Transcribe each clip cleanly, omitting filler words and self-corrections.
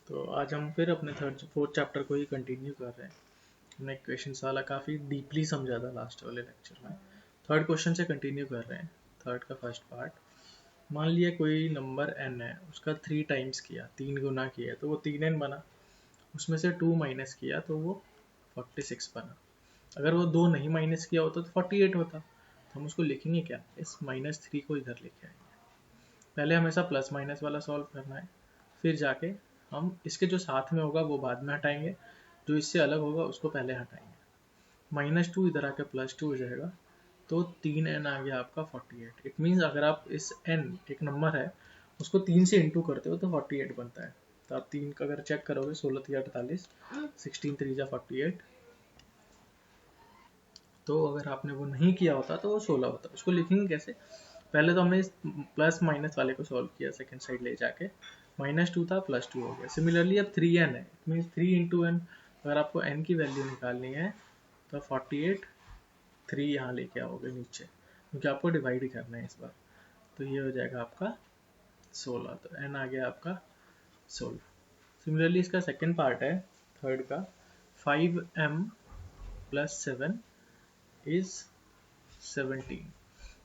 तो आज हम फिर अपने फोर्थ चैप्टर को ही कंटिन्यू कर रहे हैं। हमने इक्वेशन वाला काफ़ी डीपली समझा था लास्ट वाले लेक्चर में। थर्ड क्वेश्चन से कंटिन्यू कर रहे हैं। थर्ड का फर्स्ट पार्ट। मान लिया कोई नंबर n है, उसका 3 टाइम्स किया, 3 गुना किया तो वो 3n बना। उसमें से 2 माइनस किया तो वो 46 बना। अगर वो 2 नहीं माइनस किया होता तो 48 होता। तो हम उसको लिखेंगे क्या, इस -3 को इधर लेके आएंगे। पहले हमेशा प्लस माइनस वाला सॉल्व करना है, फिर जाके हम इसके जो साथ में होगा वो बाद में हटाएंगे, जो इससे अलग होगा उसको पहले हटाएंगे। -2 इधर आके +2 हो जाएगा, तो 3n आ गया आपका 48। इट मीन्स अगर आप इस n एक नंबर है उसको 3 से इंटू करते हो तो 48 बनता है। तो आप 3 का अगर चेक करोगे 16 3 48, 16 3 48। तो अगर आपने वो नहीं किया होता तो वो 16 होता। उसको लिखेंगे कैसे, पहले तो हमने प्लस माइनस वाले को सॉल्व किया सेकंड साइड ले जाके, -2 था +2 हो गया। सिमिलरली अब 3n है, इट मीन्स 3 इंटू एन। अगर आपको n की वैल्यू निकालनी है तो 48 3 यहाँ लेके आओगे नीचे, क्योंकि आपको डिवाइड करना है इस बार। तो ये हो जाएगा आपका 16, तो n आ गया आपका 16। सिमिलरली इसका सेकेंड पार्ट है थर्ड का, 5m + 7 इज 17।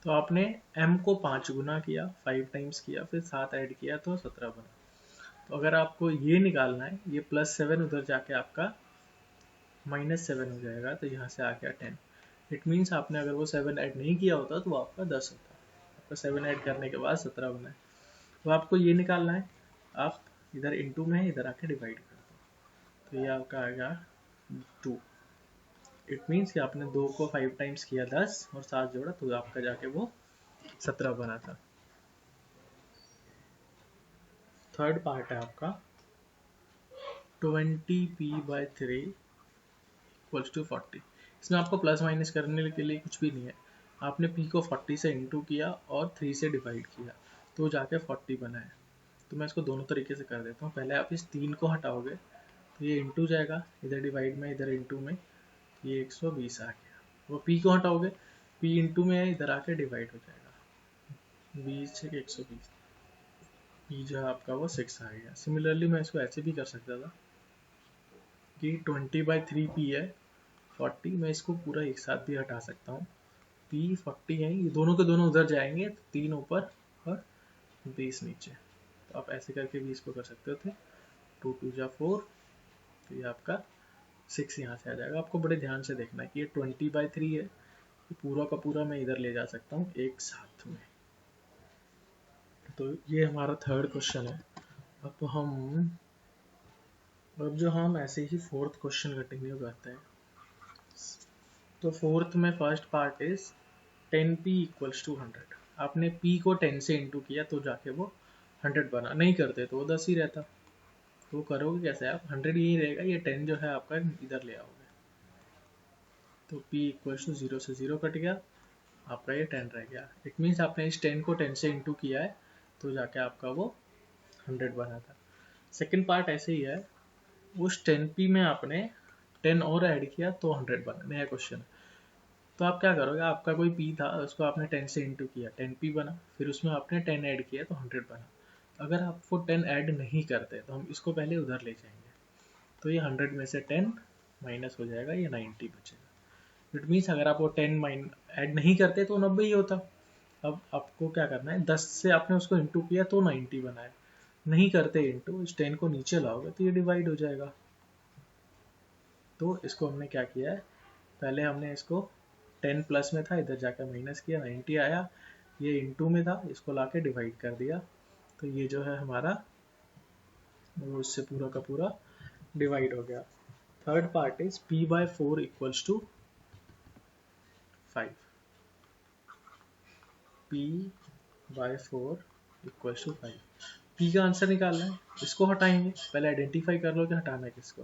तो आपने m को 5 गुना किया, 5 टाइम्स किया, फिर 7 ऐड किया तो 17 बना। तो अगर आपको ये निकालना है, ये +7 उधर जाके आपका -7 हो जाएगा, तो यहाँ से आ गया 10। इट मीन्स आपने अगर वो 7 ऐड नहीं किया होता तो वो आपका 10 होता। आपका 7 ऐड करने के बाद 17 बना है। तो आपको ये निकालना है, आप इधर इंटू में इधर आके डिवाइड कर दो, तो ये आपका आएगा 2। इट मीन्स कि आपने 2 को 5 टाइम्स किया 10 और 7 जोड़ा तो आपका जाके वो 17 बना था। थर्ड पार्ट है आपका 20p/3 = 40। इसमें आपको प्लस माइनस करने के लिए कुछ भी नहीं है, आपने p को 40 से इंटू किया और 3 से डिवाइड किया तो जाके 40 बना है। तो मैं इसको दोनों तरीके से कर देता हूँ। पहले आप इस 3 को हटाओगे तो ये इंटू जाएगा, इधर डिवाइड में इधर इंटू में, ये 120 आ गया। वो p को हटाओगे, p इंटू में है, इधर आके डिवाइड हो जाएगा, 20 से 120, p जो है आपका वो 6 आ गया। सिमिलरली मैं इसको ऐसे भी कर सकता था कि 20/3p है 40, मैं इसको पूरा एक साथ भी हटा सकता हूँ। p 40 है, ये दोनों के दोनों उधर जाएंगे, तो 3 ऊपर और 20 नीचे। तो आप ऐसे करके भी इसको कर सकते थे। 2 2 जा 4, तो ये आपका 6 यहाँ से आ जाएगा। आपको बड़े ध्यान से देखना है कि ये 20/3 है, ये पूरा का पूरा मैं इधर ले जा सकता हूँ एक साथ में। तो ये हमारा थर्ड क्वेश्चन है। अब जो हम ऐसे ही फोर्थ क्वेश्चन कंटिन्यू करते हैं। तो फोर्थ में फर्स्ट पार्ट इज 10p = 100। आपने p को 10 से इंटू किया तो जाके वो 100 बना, नहीं करते तो वो 10 ही रहता। तो करोगे कैसे आप, 100 यही रहेगा, ये 10 जो है आपका इधर ले आओगे, तो p = 0 से 0 कट गया, आपका ये 10 रह गया। इट मीन्स आपने इस 10 को 10 से इंटू किया है तो जाके आपका वो 100 बना था। सेकेंड पार्ट ऐसे ही है, उस 10p में आपने 10 और ऐड किया तो 100 बना, नया क्वेश्चन। तो आप क्या करोगे, आपका कोई p था, उसको आपने 10 से इंटू किया, 10p बना, फिर उसमें आपने 10 ऐड किया तो 100 बना। अगर आप वो 10 ऐड नहीं करते तो हम इसको पहले उधर ले जाएंगे, तो ये 100 में से 10 माइनस हो जाएगा, ये 90 बचेगा। इट मीन्स अगर आप वो 10 ऐड नहीं करते तो 90 ही होता। अब आपको क्या करना है, 10 से आपने उसको इंटू किया तो 90 बना है, नहीं करते इंटू, इस 10 को नीचे लाओगे तो ये डिवाइड हो जाएगा। तो इसको हमने क्या किया है, पहले हमने इसको 10 प्लस में था, इधर जाकर माइनस किया, 90 आया, ये इंटू में था, इसको लाके डिवाइड कर दिया, तो ये जो है हमारा वो इससे पूरा का पूरा डिवाइड हो गया। Third part is p/4 = 5। p/4 = 5। p का आंसर निकालना है, इसको हटाएंगे, पहले आइडेंटिफाई कर लो कि हटाना है किसको।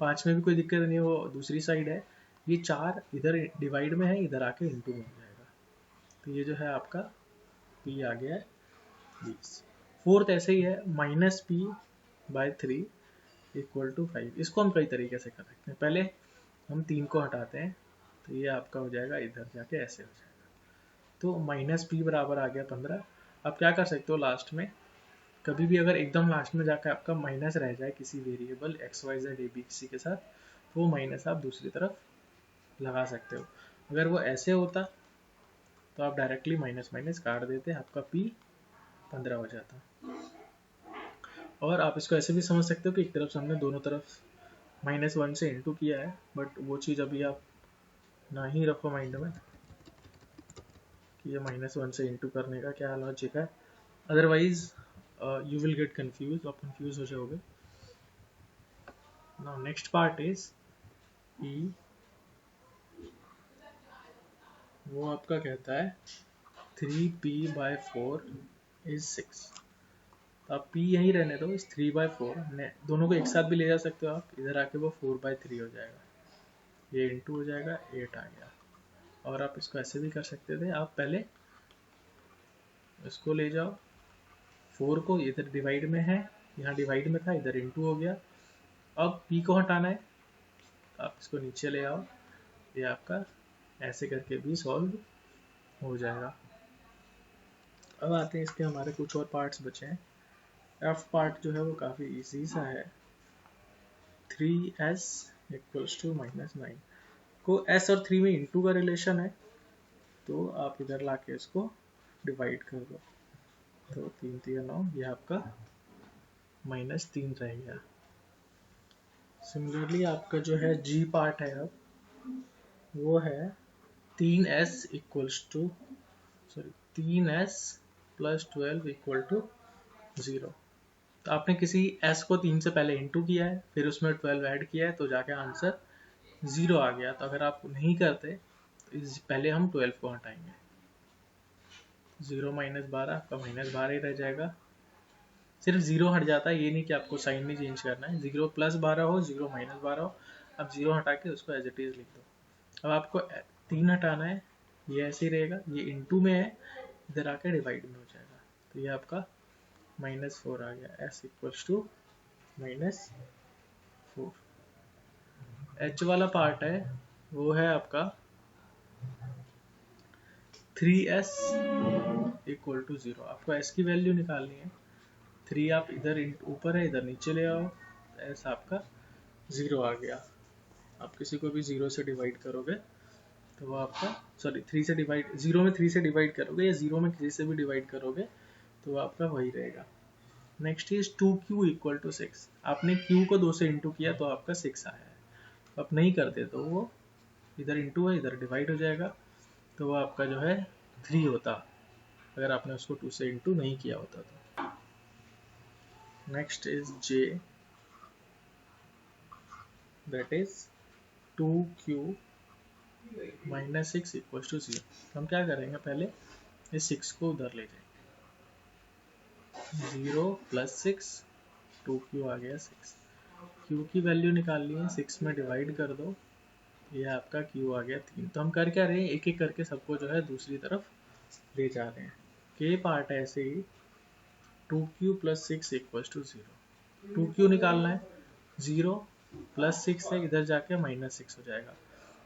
5 में भी कोई दिक्कत नहीं है, वो दूसरी साइड है। ये 4 इधर डिवाइड में है, इधर आके इंटू में हो जाएगा, तो ये जो है आपका p आ गया है 20। फोर्थ ऐसे ही है, -p/3 = 5। इसको हम कई तरीके से कर सकते हैं। पहले हम 3 को हटाते हैं, तो ये आपका हो जाएगा इधर जाके ऐसे हो जाएगा, तो -p बराबर आ गया 15। अब क्या कर सकते हो लास्ट में, कभी भी अगर एकदम लास्ट में जाकर आपका माइनस रह जाए किसी variable X Y Z A B C के साथ, तो वो माइनस आप दूसरी तरफ लगा सकते हो। अगर वो ऐसे होता तो आप डायरेक्टली माइनस माइनस काट देते, आपका पी 15 हो जाता। और आप इसको ऐसे भी समझ सकते हो कि एक तरफ से हमने दोनों तरफ -1 से इंटू किया है, बट वो चीज़ अभी आप ना ही रखो माइंड में कि ये -1 से इंटू करने का क्या लॉजिक है, otherwise you will get confuse, आप कंफ्यूज हो जाओगे। नाउ नेक्स्ट पार्ट इज ई, वो आपका कहता है 3p/4 इज 6। तो आप p यहीं रहने दो, इस 3/4 दोनों को एक साथ भी ले जा सकते हो आप, इधर आके वो 4/3 हो जाएगा, ये इंटू हो जाएगा, 8 आ गया। और आप इसको ऐसे भी कर सकते थे, आप पहले इसको ले जाओ, 4 को इधर डिवाइड में है, यहाँ डिवाइड में था, इधर इंटू हो गया। अब p को हटाना है, आप इसको नीचे ले आओ, ये आपका ऐसे करके भी सॉल्व हो जाएगा। अब आते हैं इसके हमारे कुछ और पार्ट्स बचे हैं। एफ पार्ट जो है वो काफ़ी इजी सा है, 3s = -9 को s और 3 में इंटू का रिलेशन है, तो आप इधर लाके इसको डिवाइड कर दो, तो 3 3 9, ये आपका -3 रह गया। सिमिलरली आपका जो है g पार्ट है, अब वो है 3s + 12 = 0। तो आपने किसी s को 3 से पहले इंटू किया है, फिर उसमें 12 ऐड किया है, तो जाके आंसर 0 आ गया। तो अगर आप नहीं करते तो पहले हम 12 को हटाएंगे, 0 - 12 आपका -12 ही रह जाएगा। सिर्फ 0 हट जाता है, ये नहीं कि आपको साइन नहीं चेंज करना है, 0 + 12 हो, 0 - 12 हो, अब 0 हटा के उसको एज इट इज लिख दो। अब आपको 3 हटाना है, ये ऐसे ही रहेगा, ये इंटू में है, इधर आके डिवाइड में हो जाएगा, तो ये आपका -4 आ गया, s = -4। h वाला पार्ट है, वो है आपका 3s = 0। आपको s की वैल्यू निकालनी है, 3 आप इधर ऊपर है, इधर नीचे ले आओ, s आपका 0 आ गया। आप किसी को भी 0 से डिवाइड करोगे तो वो आपका, सॉरी 3 से डिवाइड, 0 में 3 से डिवाइड करोगे या 0 में किसी से भी डिवाइड करोगे तो वो आपका वही रहेगा। Next is 2q = 6। आपने q को 2 से इंटू किया तो आपका 6 आया है, आप नहीं करते तो वो इधर इंटू है, इधर डिवाइड हो जाएगा, तो वो आपका जो है 3 होता, अगर आपने उसको 2 से इंटू नहीं किया होता तो। Next is j, that is 2q - 6 = 0। हम क्या करेंगे, पहले इस 6 को उधर ले जाएंगे, 0 + 6, 2q आ गया 6। q की वैल्यू निकालनी है, 6 में डिवाइड कर दो, ये आपका q आ गया 3। तो हम कर क्या रहे हैं, एक एक करके सबको जो है दूसरी तरफ ले जा रहे हैं। k पार्ट है ऐसे ही, 2q + 6 = 0। 2q निकालना है, 0 + 6 है, इधर जाके -6 हो जाएगा,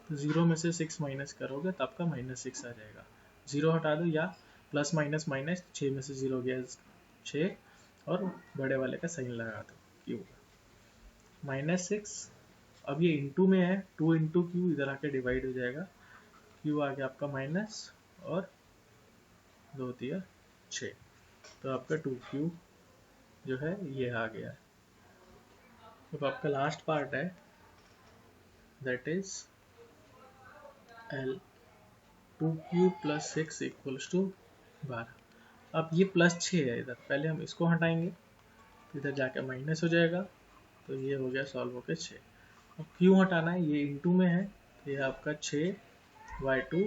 तो 0 में से 6 माइनस करोगे तो आपका -6 आ जाएगा। 0 हटा दो, या प्लस माइनस माइनस, 6 में से 0 गया 6, और बड़े वाले का साइन लगा दो, क्यू -6। अब ये इंटू में है, 2 × q, इधर आके डिवाइड हो जाएगा, q आ गया आपका माइनस, और 2 दिया 6, तो आपका 2q जो है ये आ गया। अब आपका लास्ट पार्ट है, दैट इज L, 2q + 6 = 12। अब ये +6 है इधर, पहले हम इसको हटाएंगे, इधर जाके माइनस हो जाएगा, तो ये हो गया सॉल्व होके 6। अब q हटाना है, ये इंटू में है, तो ये आपका 6/2,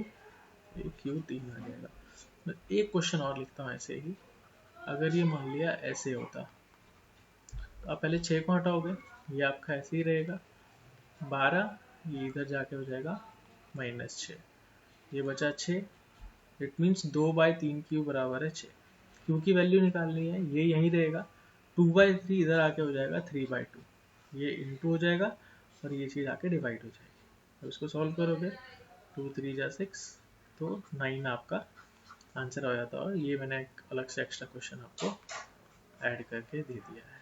ये q 3 आ जाएगा। मैं एक क्वेश्चन और लिखता हूँ ऐसे ही, अगर ये मान लिया ऐसे होता, तो आप पहले 6 को हटाओगे, ये आपका ऐसे ही रहेगा, 12, ये इधर जाके हो जाएगा -6, ये बचा 6, इट मीन्स 2/3q बराबर है 6। q की वैल्यू निकालनी है, ये यहीं रहेगा, 2/3 इधर आके हो जाएगा 3/2, ये इंटू हो जाएगा, और ये चीज़ आके डिवाइड हो जाएगी। अब इसको सॉल्व करोगे, 2 3 जा 6, तो 9 आपका आंसर हो जाता है। और ये मैंने एक अलग से एक्स्ट्रा क्वेश्चन आपको ऐड करके दे दिया है।